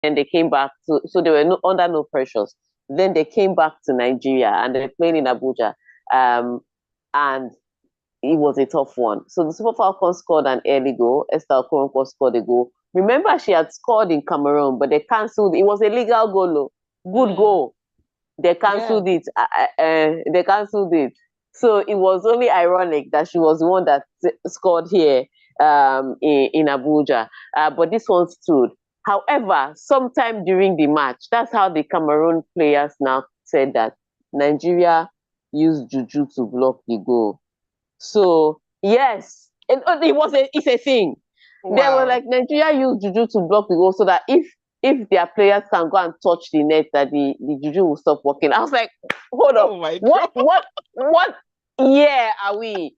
then they came back to, so they were under no pressures. Then they came back to Nigeria and they're playing in Abuja. And it was a tough one. So the Super Falcons scored an early goal. Esther Okoronkwo scored a goal. Remember, she had scored in Cameroon, but they cancelled. It was a legal goal. Good goal. They cancelled it. They cancelled it. So it was only ironic that she was the one that scored here in Abuja. But this one stood. However, sometime during the match, that's how the Cameroon players now said that Nigeria used juju to block the goal. So yes, it's a thing. Wow. They were like, Nigeria used juju to block the goal so that if their players can go and touch the net, that the juju will stop working. I was like, hold up, what year are we?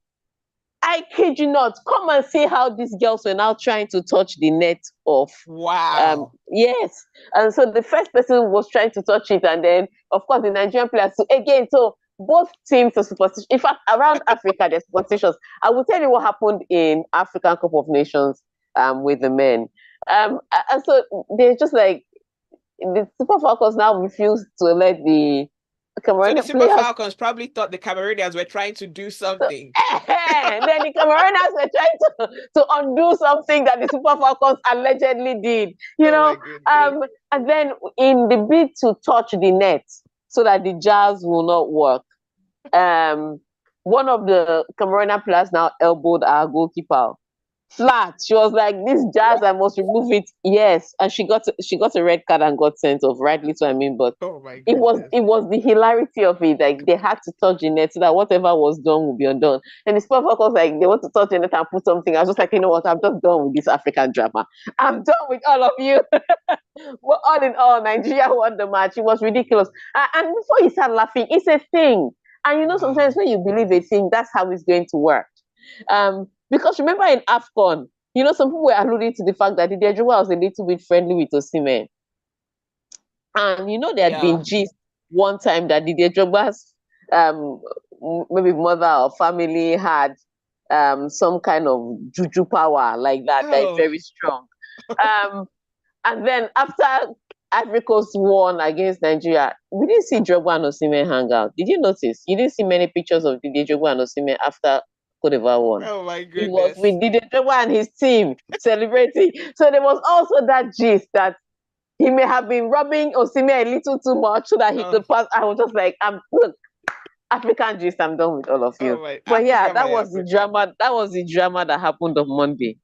I kid you not. Come and see how these girls were now trying to touch the net off. Wow. Yes. And so the first person was trying to touch it, and then of course the Nigerian players. So again, so both teams are superstitious. In fact, around Africa, they're superstitious. I will tell you what happened in African Cup of Nations with the men. And so they're just like, the Super Falcons now refuse to let the Cameroonian so the Super Falcons probably thought the Cameroonians were trying to do something. Then the Cameroonians were trying to undo something that the Super Falcons allegedly did. You know, and then in the bid to touch the net so that the jazz will not work, one of the Cameroonian players now elbowed our goalkeeper flat. She was like, "This jazz, I must remove it." Yes, and she got a red card and got sent off. Rightly so, I mean, but it was the hilarity of it. Like they had to touch the net so that whatever was done would be undone. And the sport was like, they want to touch the net and put something. I was just like, you know what? I'm just done with this African drama. I'm done with all of you. Well, all in all, Nigeria won the match. It was ridiculous. And before you start laughing, it's a thing. And you know, sometimes when you believe a thing, that's how it's going to work. Because remember in AFCON, you know, some people were alluding to the fact that Didier Drogba was a little bit friendly with Osimhen. And you know, there had been gist one time that Didier Drogba's maybe mother or family had some kind of juju power like that, that is very strong. And then after Ivory Coast won against Nigeria, we didn't see Drogba and Osimhen hang out. Did you notice? You didn't see many pictures of Didier Drogba and Osimhen after Cote d'Ivoire won. Oh my goodness. It was with Didier Drogba and his team celebrating. So there was also that gist that he may have been rubbing Osimhen a little too much so that he could pass. I was just like, look, African gist, I'm done with all of you. But yeah, that was the drama. That was the drama that happened on Monday.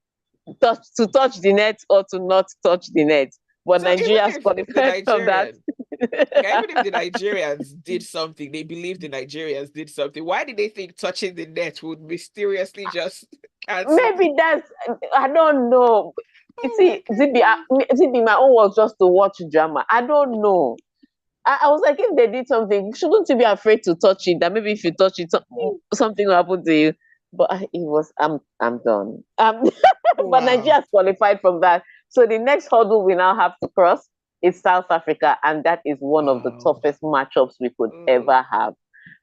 To touch the net or to not touch the net. But so Nigeria's qualified from that. Even if the Nigerians did something, they believed the Nigerians did something. Why did they think touching the net would mysteriously just cancel? Maybe that's, I don't know. You see, Zibby, my own was just to watch drama. I don't know. I was like, if they did something, shouldn't you be afraid to touch it? That maybe if you touch it, something will happen to you. But it was, I'm done. But Nigeria's qualified from that. So the next hurdle we now have to cross is South Africa, and that is one of the toughest matchups we could ever have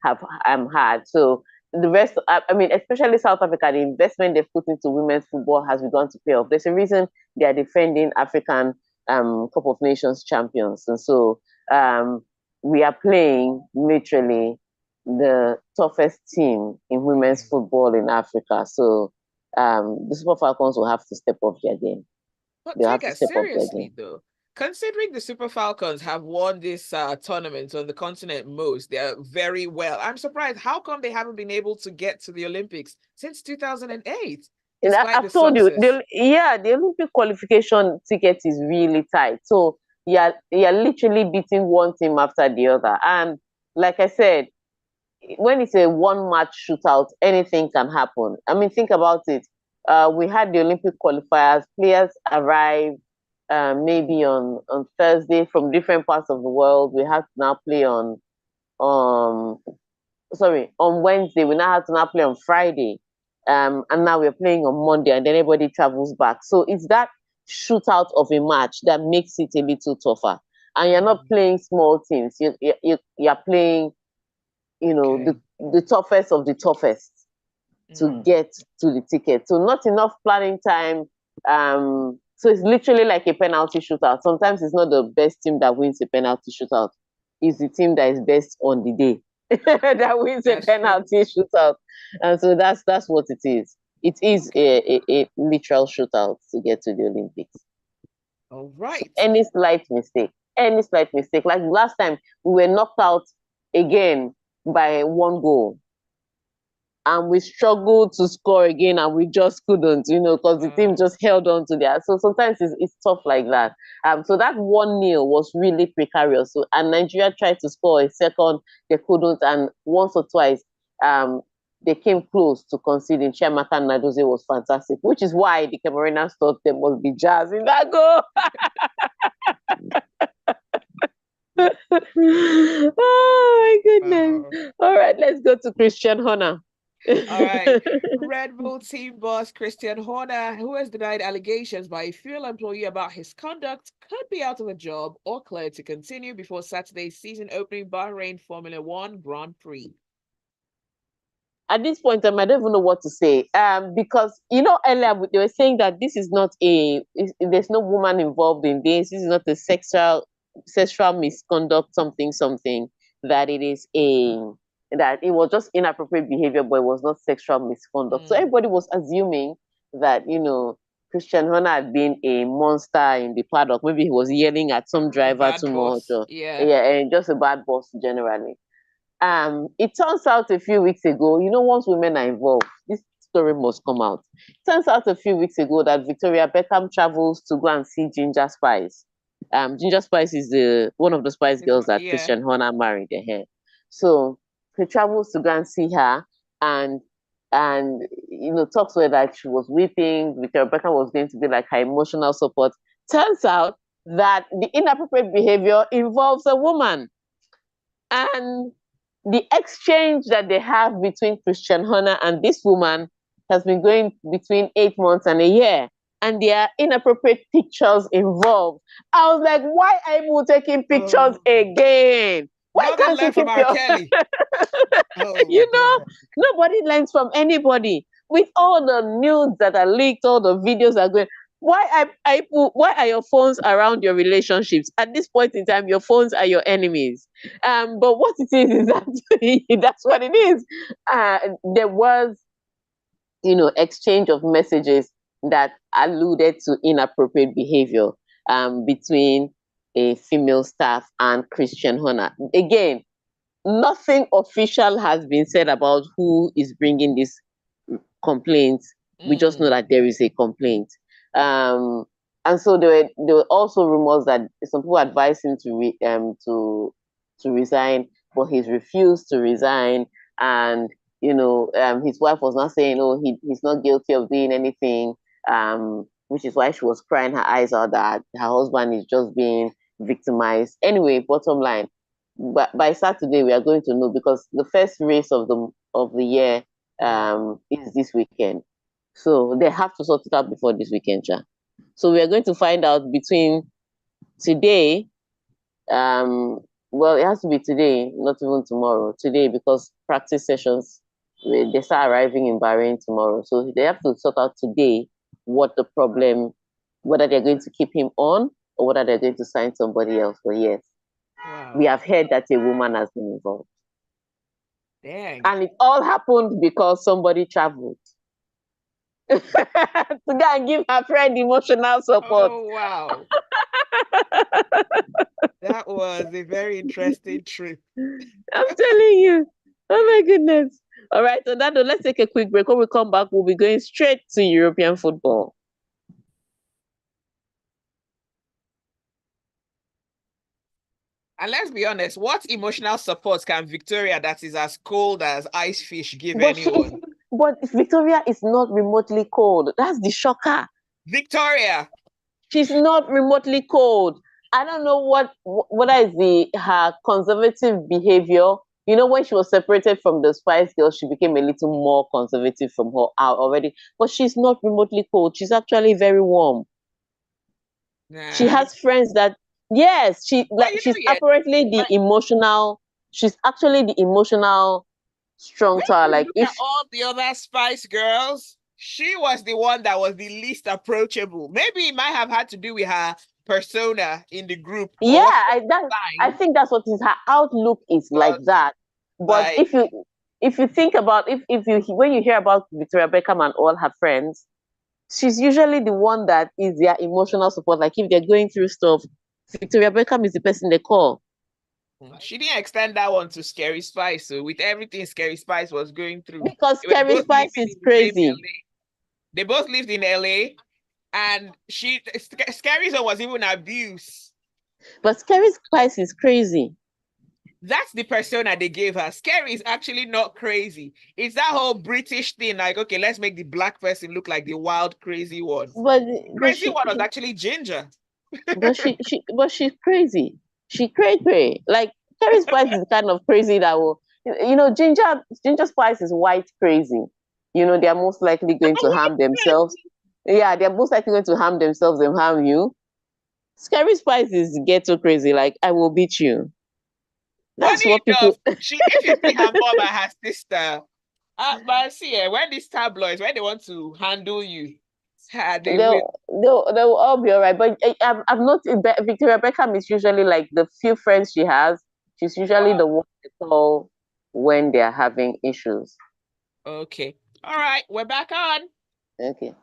had. So the rest, I mean, especially South Africa, the investment they've put into women's football has begun to pay off. There's a reason they are defending African Cup of Nations champions, and so we are playing literally the toughest team in women's football in Africa. So the Super Falcons will have to step up their game. But Tega, seriously though, considering the Super Falcons have won this tournament on the continent most, they're very well. I'm surprised. How come they haven't been able to get to the Olympics since 2008? I've told you, the Olympic qualification ticket is really tight. So you're literally beating one team after the other. And like I said, when it's a one-match shootout, anything can happen. I mean, think about it. We had the Olympic qualifiers. Players arrived maybe on Thursday from different parts of the world. We have to now play on Wednesday. We now have to now play on Friday. And now we're playing on Monday, and then everybody travels back. So it's that shootout of a match that makes it a little tougher. And you're not playing small teams. You're playing, the toughest of the toughest to get to the ticket. So not enough planning time So it's literally like a penalty shootout. Sometimes it's not the best team that wins a penalty shootout. It's the team that is best on the day that wins a penalty shootout. And so that's what it is. It is a literal shootout to get to the Olympics. All right. Any slight mistake, like last time we were knocked out again by 1 goal. And we struggled to score again, and we just couldn't, because the team just held on to that. So sometimes it's tough like that. So that 1-0 was really precarious. So, and Nigeria tried to score a second, they couldn't, and once or twice, they came close to conceding. Chiamaka Nnadozie was fantastic, which is why the Camerooners thought there must be jazz in that goal. Oh my goodness! All right, let's go to Christian Horner. All right. Red Bull team boss Christian Horner, who has denied allegations by a female employee about his conduct, could be out of a job or cleared to continue before Saturday's season opening Bahrain Formula One Grand Prix. At this point, I don't even know what to say. Because earlier they were saying that this is not there's no woman involved in this. This is not a sexual misconduct, something, that it is that it was just inappropriate behavior, but it was not sexual misconduct. So everybody was assuming that, Christian Horner had been a monster in the paddock. Maybe he was yelling at some driver too much, or and just a bad boss generally. It turns out a few weeks ago, once women are involved, this story must come out. It turns out a few weeks ago that Victoria Beckham travels to go and see Ginger Spice. Ginger Spice is one of the Spice Girls that Christian Horner married. So he travels to go and see her, and talks were that she was weeping. Victoria Beckham was going to be like her emotional support. Turns out that the inappropriate behavior involves a woman, and the exchange that they have between Christian Horner and this woman has been going between 8 months and a year. And there are inappropriate pictures involved. I was like, why are you taking pictures again? Why can't you keep your... Kelly? Nobody learns from anybody. With all the nudes that are leaked, all the videos that are going... Why are your phones around your relationships? At this point in time, your phones are your enemies. But what it is that that's what it is. There was, exchange of messages that alluded to inappropriate behavior between a female staff and Christian Horner. Again, nothing official has been said about who is bringing this complaint. We just know that there is a complaint. And so there were also rumors that some people advised him to resign, but he's refused to resign. And his wife was not saying, he's not guilty of doing anything, which is why she was crying her eyes out that her husband is just being victimized. Anyway, bottom line, but by Saturday we are going to know, because the first race of the year is this weekend. So they have to sort it out before this weekend, ja. So we are going to find out between today, well, it has to be today, not even tomorrow. Today, because practice sessions, they start arriving in Bahrain tomorrow. So they have to sort out today what the problem, whether they're going to keep him on or whether they're going to sign somebody else. But yes, we have heard that a woman has been involved. Dang. And it all happened because somebody traveled to go and give her friend emotional support. Oh, wow. That was a very interesting trip. I'm telling you. Oh my goodness. All right, so that let's take a quick break. When we come back, we'll be going straight to European football. And let's be honest, what emotional support can Victoria, that is as cold as ice fish, give anyone? But Victoria is not remotely cold. That's the shocker. Victoria. She's not remotely cold. I don't know whether it's her conservative behavior. When she was separated from the Spice Girls, she became a little more conservative from her out already. But she's not remotely cold. She's actually very warm. Nah. She has friends that... Yes, she's apparently the emotional. She's actually the emotional strong tower. Like if all the other Spice Girls, She was the one that was the least approachable. Maybe it might have had to do with her persona in the group. Yeah, I think that's what is her outlook is like that. But if you think about if you when you hear about Victoria Beckham and all her friends, she's usually the one that is their emotional support. Like if they're going through stuff, Victoria Beckham is the person they call. She didn't extend that one to Scary Spice. So with everything Scary Spice was going through, because Scary Spice is crazy. They both lived in LA, and Scary's one was even abuse. But Scary Spice is crazy. That's the persona they gave her. Scary is actually not crazy. It's that whole British thing, like, okay, let's make the black person look like the wild, crazy one. But crazy one was actually Ginger. but she's crazy. She cray. Like Scary Spice is kind of crazy that will, Ginger Spice is white crazy. They're most likely going to harm themselves. Yeah, they're most likely going to harm themselves and harm you. Scary Spice is ghetto crazy. Like, I will beat you. That's what people. If you see her mom and her sister, but see, when these tabloids, when they want to handle you, they'll all be all right. But I've noticed Victoria Beckham is usually like the few friends she has. She's usually the one they call when they're having issues. Okay. All right. We're back on. Okay.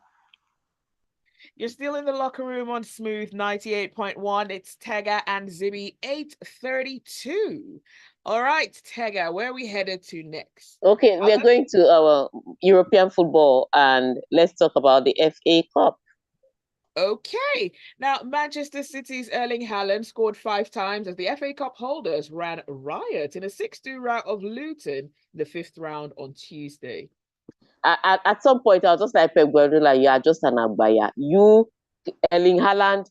You're still in the locker room on Smooth 98.1. It's Tega and Zibby 8:32. All right, Tega, where are we headed to next? Okay, we are going to our European football, and let's talk about the FA Cup. Okay. Now, Manchester City's Erling Haaland scored 5 times as the FA Cup holders ran riot in a 6-2 rout of Luton in the 5th round on Tuesday. At some point, I was just like, Pep Guardiola, you are just an Agbaya. You, Erling Haaland,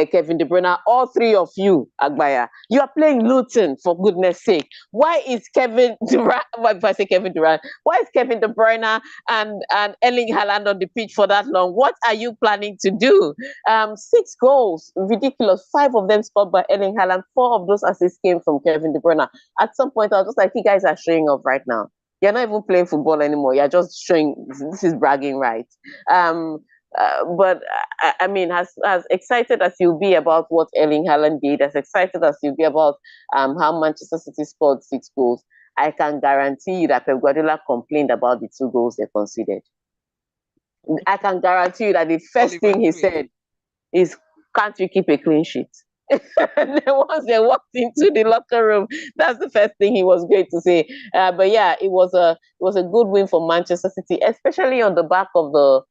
Kevin De Bruyne, all three of you, Agbaya, you are playing Luton, for goodness sake. Why is Kevin Durant, if I say Kevin Durant, why is Kevin De Bruyne and Erling Haaland on the pitch for that long? What are you planning to do? 6 goals, ridiculous. 5 of them scored by Erling Haaland. 4 of those assists came from Kevin De Bruyne. At some point, I was just like, you guys are showing off right now. You're not even playing football anymore. You're just showing this is bragging rights. But I mean, as excited as you'll be about what Erling Haaland did, as excited as you'll be about how Manchester City scored 6 goals, I can guarantee you that Pep Guardiola complained about the 2 goals they conceded. I can guarantee you that the first thing he said is, "Can't you keep a clean sheet?" And then once they walked into the locker room, that's the first thing he was going to say. But yeah, it was a good win for Manchester City, especially on the back of the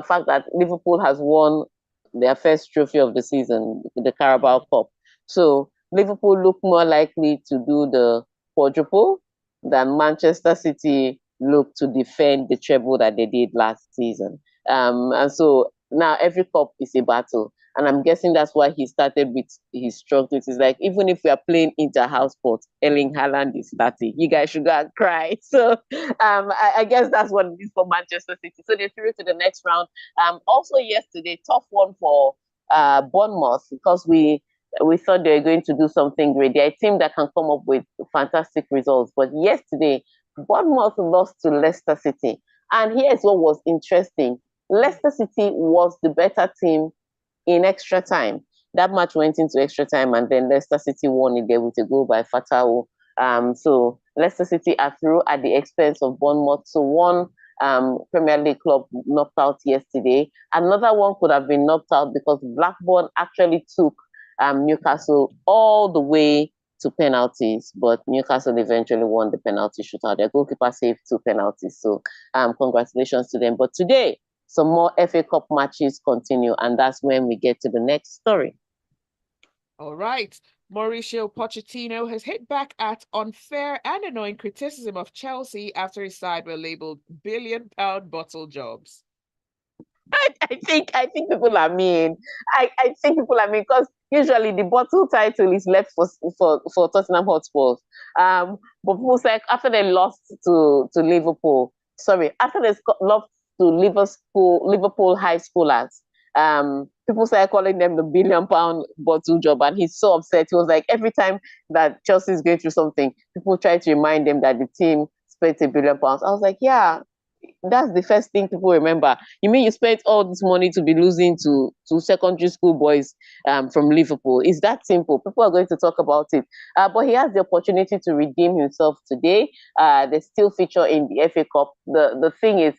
fact that Liverpool has won their first trophy of the season, the Carabao Cup. So Liverpool look more likely to do the quadruple than Manchester City look to defend the treble that they did last season. And so now every cup is a battle. And I'm guessing that's why he started with his struggles. It's like, even if we are playing inter-house sports, Erling Haaland is starting. You guys should go and cry. So I guess that's what it is for Manchester City. So they're through to the next round. Also yesterday, tough one for Bournemouth, because we thought they were going to do something great. They're a team that can come up with fantastic results. But yesterday, Bournemouth lost to Leicester City. And here's what was interesting. Leicester City was the better team in extra time. That match went into extra time, and then Leicester City won it there with a goal by Fatao. So Leicester City are through at the expense of Bournemouth. So one Premier League club knocked out yesterday. Another one could have been knocked out because Blackburn actually took Newcastle all the way to penalties, but Newcastle eventually won the penalty shootout. Their goalkeeper saved 2 penalties. So congratulations to them. But today, some more FA Cup matches continue, and that's when we get to the next story. All right. Mauricio Pochettino has hit back at unfair and annoying criticism of Chelsea after his side were labelled billion-pound bottle jobs. I think people are mean. I think people are mean because usually the bottle title is left for Tottenham Hotspurs. But people say after they lost to Liverpool, after they lost to Liverpool high schoolers, people started calling them the billion-pound bottle job, and he's so upset. He was like, every time that Chelsea is going through something, people try to remind them that the team spent £1 billion. I was like, yeah, That's the first thing people remember. You mean you spent all this money to be losing to secondary school boys from Liverpool? It's that simple. People are going to talk about it. But he has the opportunity to redeem himself today. They still feature in the FA Cup. The thing is,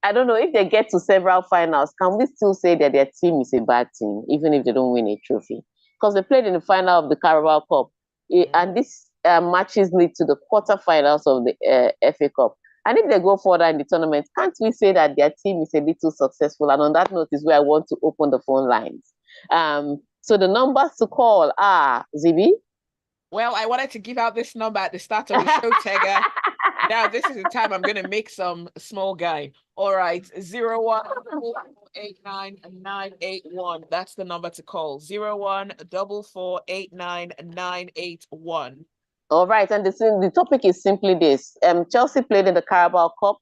I don't know if they get to several finals. Can we still say that their team is a bad team, even if they don't win a trophy? Because they played in the final of the Carabao Cup, and these matches lead to the quarterfinals of the FA Cup. And if they go further in the tournament, can't we say that their team is a little successful? And on that note is where I want to open the phone lines. So the numbers to call are, Zibby? Well, I wanted to give out this number at the start of the show, Tega. Now, this is the time I'm going to make some small guy. All right, 014489981. That's the number to call. 014489981. All right, and the topic is simply this. Chelsea played in the Carabao Cup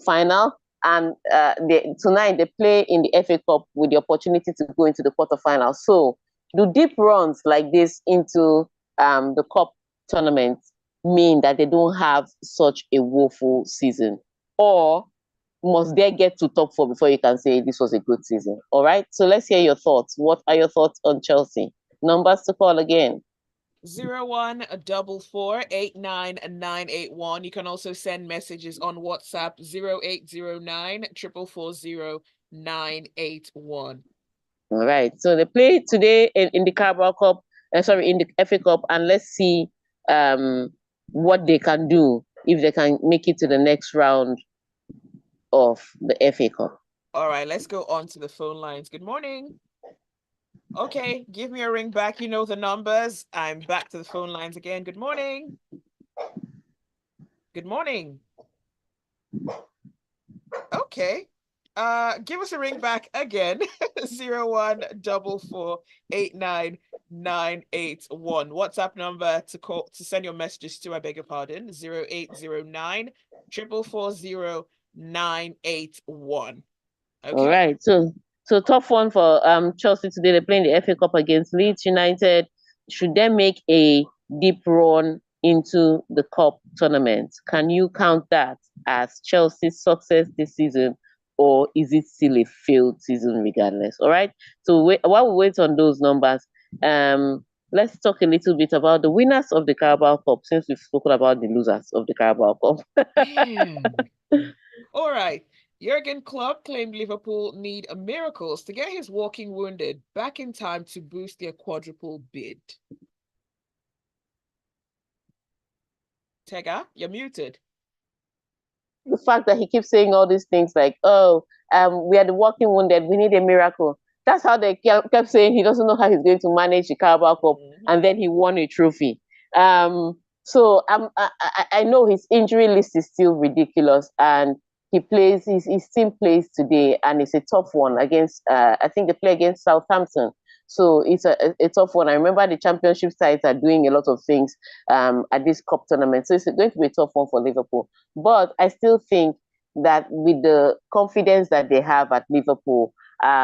final, and tonight they play in the FA Cup with the opportunity to go into the quarterfinals. So, do deep runs like this into the cup tournament mean that they don't have such a woeful season? Or must they get to top 4 before you can say this was a good season? All right, so let's hear your thoughts. What are your thoughts on Chelsea? Numbers to call again. 014489981. You can also send messages on WhatsApp 0809 440 All right. So they play today in the Carabao Cup, in the FA Cup, and let's see what they can do if they can make it to the next round of the FA Cup. All right, let's go on to the phone lines. Good morning. Okay, give me a ring back. You know the numbers. I'm back to the phone lines again. Good morning. Good morning. Okay. Give us a ring back again. 014489981. WhatsApp number to call to send your messages to, I beg your pardon, 0809 440 Okay. All right. So tough one for Chelsea today. They're playing the FA Cup against Leeds United. Should they make a deep run into the cup tournament? Can you count that as Chelsea's success this season, or is it still a failed season regardless? All right. So while we wait on those numbers, let's talk a little bit about the winners of the Carabao Cup, since we've spoken about the losers of the Carabao Cup. All right. Jurgen Klopp claimed Liverpool need miracles to get his walking wounded back in time to boost their quadruple bid. Tega, you're muted. The fact that he keeps saying all these things like, we are the walking wounded, we need a miracle. That's how they kept saying he doesn't know how he's going to manage the Carabao Cup, and then he won a trophy. So I know his injury list is still ridiculous, and his team plays today, and it's a tough one against, I think they play against Southampton. So it's a tough one. I remember the championship sides are doing a lot of things at this cup tournament. So it's going to be a tough one for Liverpool. But I still think that with the confidence that they have at Liverpool,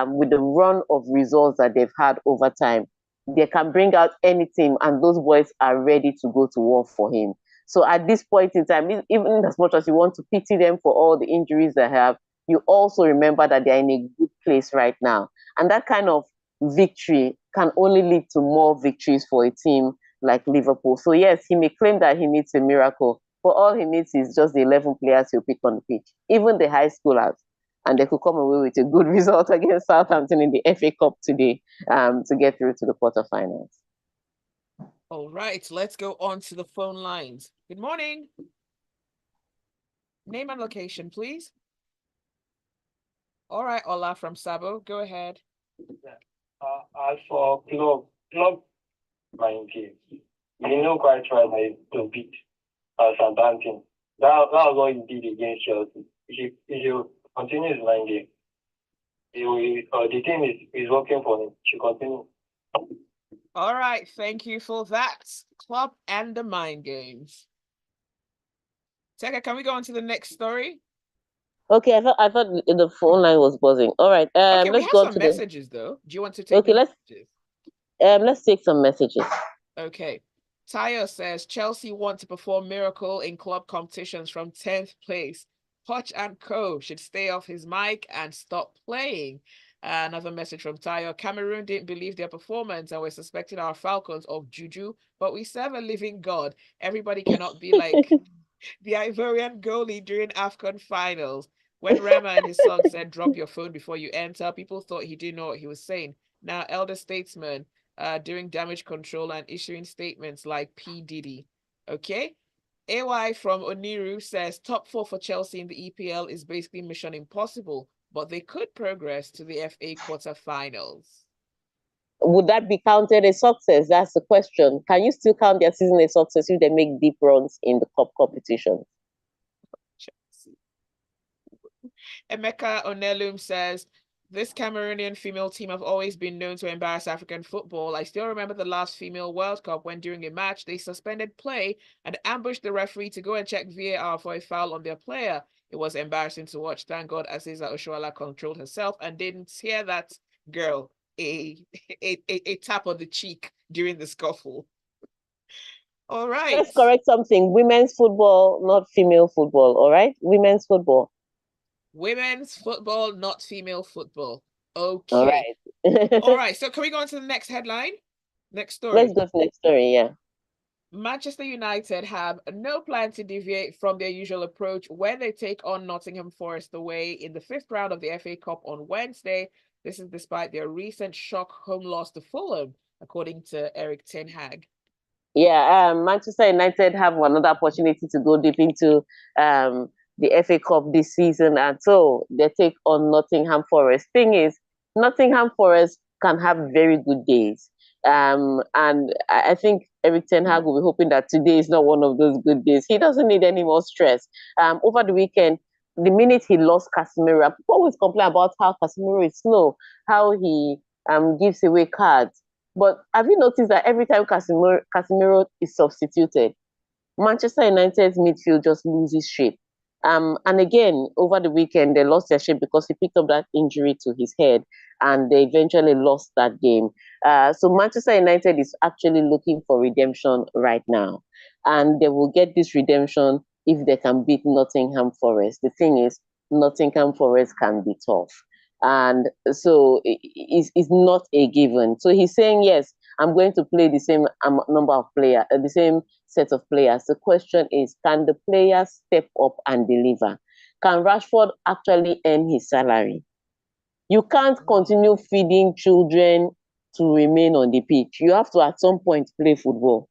with the run of results that they've had over time, they can bring out any team, and those boys are ready to go to war for him. So at this point in time, even as much as you want to pity them for all the injuries they have, you also remember that they're in a good place right now. And that kind of victory can only lead to more victories for a team like Liverpool. So yes, he may claim that he needs a miracle, but all he needs is just the 11 players he'll pick on the pitch, even the high schoolers. And they could come away with a good result against Southampton in the FA Cup today to get through to the quarterfinals. All right, let's go on to the phone lines. Good morning. Name and location, please. All right, Ola from Sabo, go ahead. As for Klopp mind game, you know quite right to beat Southampton. That was what he did against Chelsea. If you continue his mind game, the team is working for him. Should continue. All right, thank you for that. Klopp and the mind games. Tega, can we go on to the next story? Okay, I thought the phone line was buzzing. All right, okay, let's go on to messages though. Do you want to take? Okay, let's take some messages. Okay, Tayo says Chelsea want to perform miracle in club competitions from 10th place Poch and Co. should stay off his mic and stop playing. Another message from Tayo. Cameroon didn't believe their performance and were suspecting our Falcons of juju, but we serve a living God. Everybody cannot be like the Ivorian goalie during AFCON finals. When Rema in his song said, drop your phone before you enter, people thought he didn't know what he was saying. Now, elder statesman doing damage control and issuing statements like P. Diddy. Okay? AY from Oniru says top four for Chelsea in the EPL is basically mission impossible, but they could progress to the FA quarterfinals. Would that be counted a success? That's the question. Can you still count their season a success if they make deep runs in the cup competition? Emeka Onelum says, this Cameroonian female team have always been known to embarrass African football. I still remember the last female World Cup when during a match they suspended play and ambushed the referee to go and check VAR for a foul on their player. It was embarrassing to watch. Thank God Aziza Oshoala controlled herself and didn't hear that girl a tap on the cheek during the scuffle. All right. Let's correct something. Women's football, not female football. All right? Women's football. Women's football, not female football. Okay. All right. All right. So can we go on to the next headline? Next story. Let's go to the next story, yeah. Manchester United have no plan to deviate from their usual approach when they take on Nottingham Forest away in the 5th round of the FA Cup on Wednesday. This is despite their recent shock home loss to Fulham, according to Erik ten Hag. Yeah, Manchester United have another opportunity to go deep into the FA Cup this season, and so they take on Nottingham Forest. Thing is, Nottingham Forest can have very good days, and I think Erik ten Hag will be hoping that today is not one of those good days. He doesn't need any more stress. Over the weekend, the minute he lost Casemiro, people always complain about how Casemiro is slow, how he gives away cards. But have you noticed that every time Casemiro is substituted, Manchester United's midfield just loses shape? And again, over the weekend, they lost their shape because he picked up that injury to his head and they eventually lost that game. So Manchester United is actually looking for redemption right now. And they will get this redemption if they can beat Nottingham Forest. The thing is, Nottingham Forest can be tough. And so it's not a given. So he's saying, yes, I'm going to play the same number of players, the same set of players. The question is, can the players step up and deliver? Can Rashford actually earn his salary? You can't continue feeding children to remain on the pitch. You have to at some point play football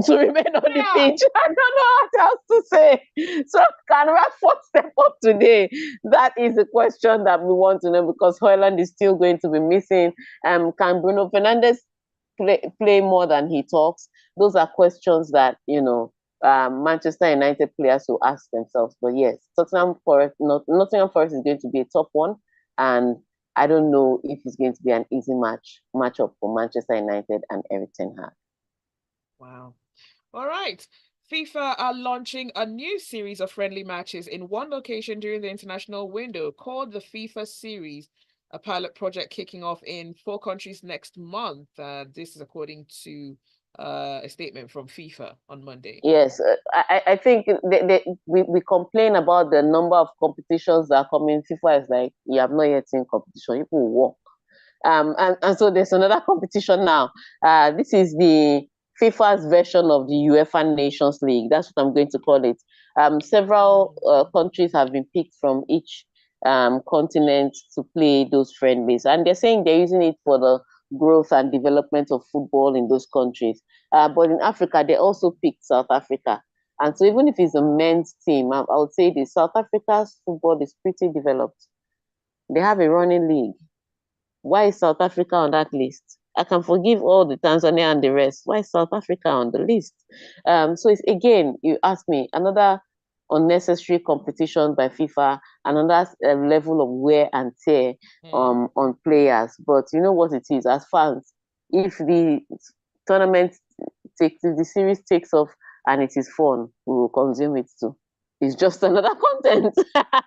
to remain on the pitch. I don't know what else to say. So can Rashford step up today? That is the question that we want to know, because Højlund is still going to be missing. Can Bruno Fernandes play more than he talks? Those are questions that, Manchester United players will ask themselves. But yes, Nottingham Forest is going to be a tough one, and I don't know if it's going to be an easy matchup for Manchester United and Erik ten Hag. Wow. All right. FIFA are launching a new series of friendly matches in one location during the international window called the FIFA Series, a pilot project kicking off in 4 countries next month. This is according to a statement from FIFA on Monday. Yes, I think we complain about the number of competitions that are coming. FIFA is like, you have not yet seen competition. People walk. And so there's another competition now. This is the FIFA's version of the UEFA Nations League. That's what I'm going to call it. Several countries have been picked from each continent to play those friendlies. And they're saying they're using it for the growth and development of football in those countries. But in Africa, they also picked South Africa. And so even if it's a men's team, I would say the South Africa's football is pretty developed. They have a running league. Why is South Africa on that list? I can forgive all the Tanzania and the rest. Why is South Africa on the list? So it's, again, you ask me, another unnecessary competition by FIFA, another level of wear and tear on players. But you know what it is, as fans, if the tournament the series takes off and it is fun, we will consume it too. It's just another content.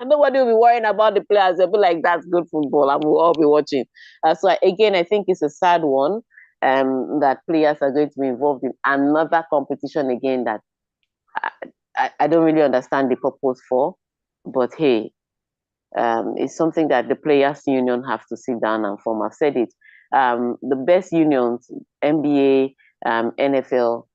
Nobody will be worrying about the players. They'll be like, that's good football, and we'll all be watching. So again, I think it's a sad one that players are going to be involved in another competition again that I don't really understand the purpose for. But hey, it's something that the players' union have to sit down and form. I've said it. The best unions, NBA, NFL,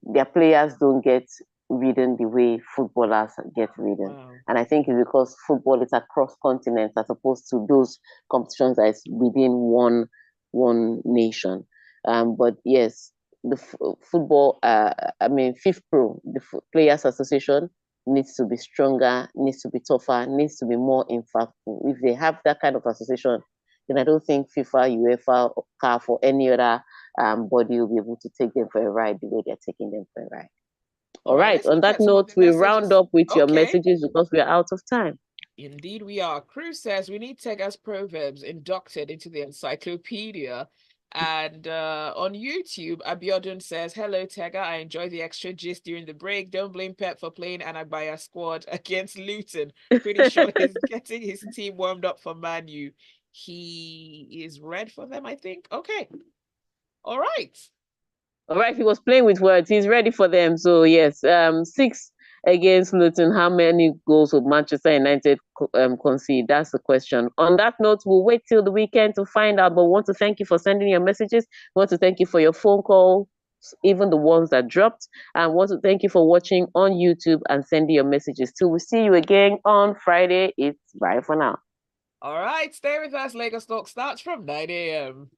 their players don't get ridden the way footballers get ridden. Wow. And I think it's because football is across continents as opposed to those competitions that is within one nation. But yes, the football, FIFA Pro, the Players Association needs to be stronger, needs to be tougher, needs to be more impactful. If they have that kind of association, then I don't think FIFA, UEFA, CAF, or any other body will be able to take them for a ride the way they're taking them for a ride. All right. On that note, we round up with your messages because we are out of time. Indeed, we are. Cruz says we need Tega's proverbs inducted into the encyclopedia. And on YouTube, Abiodun says, hello, Tega. I enjoy the extra gist during the break. Don't blame Pep for playing Anagbaya squad against Luton. Pretty sure he's getting his team warmed up for Man U. He is red for them, I think. Okay. All right. All right. He was playing with words. He's ready for them. So, yes, 6 against Luton. How many goals would Manchester United concede? That's the question. On that note, we'll wait till the weekend to find out. But we want to thank you for sending your messages. We want to thank you for your phone call, even the ones that dropped. And want to thank you for watching on YouTube and sending your messages. Till we see you again on Friday. It's bye for now. All right. Stay with us. Lagos Talk starts from 9 a.m.